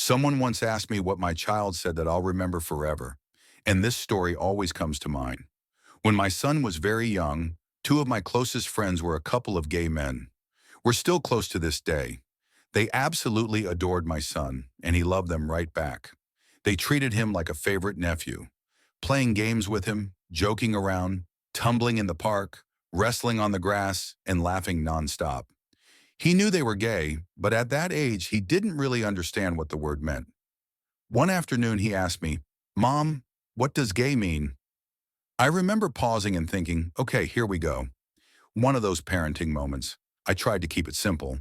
Someone once asked me what my child said that I'll remember forever, and this story always comes to mind. When my son was very young, two of my closest friends were a couple of gay men. We're still close to this day. They absolutely adored my son, and he loved them right back. They treated him like a favorite nephew, playing games with him, joking around, tumbling in the park, wrestling on the grass, and laughing nonstop. He knew they were gay, but at that age, he didn't really understand what the word meant. One afternoon, he asked me, "Mom, what does gay mean?" I remember pausing and thinking, okay, here we go. One of those parenting moments. I tried to keep it simple.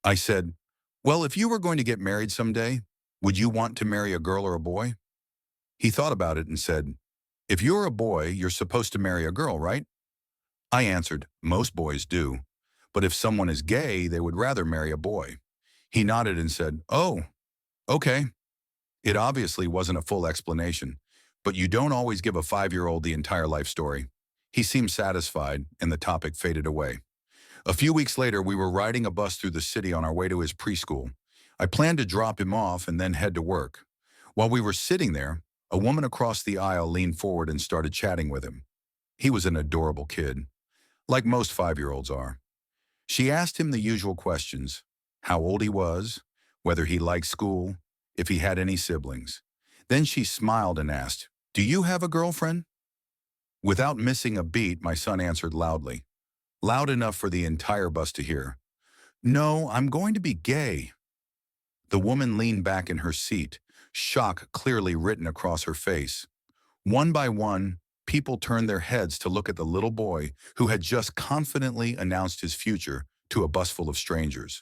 I said, well, if you were going to get married someday, would you want to marry a girl or a boy? He thought about it and said, if you're a boy, you're supposed to marry a girl, right? I answered, most boys do. But if someone is gay, they would rather marry a boy. He nodded and said, oh, okay. It obviously wasn't a full explanation, but you don't always give a 5-year-old the entire life story. He seemed satisfied, and the topic faded away. A few weeks later, we were riding a bus through the city on our way to his preschool. I planned to drop him off and then head to work. While we were sitting there, a woman across the aisle leaned forward and started chatting with him. He was an adorable kid, like most 5-year-olds are. She asked him the usual questions: how old he was, whether he liked school, if he had any siblings. Then she smiled and asked, do you have a girlfriend? Without missing a beat, my son answered loudly, loud enough for the entire bus to hear, no, I'm going to be gay. The woman leaned back in her seat, shock clearly written across her face. One by one, people turned their heads to look at the little boy who had just confidently announced his future to a bus full of strangers.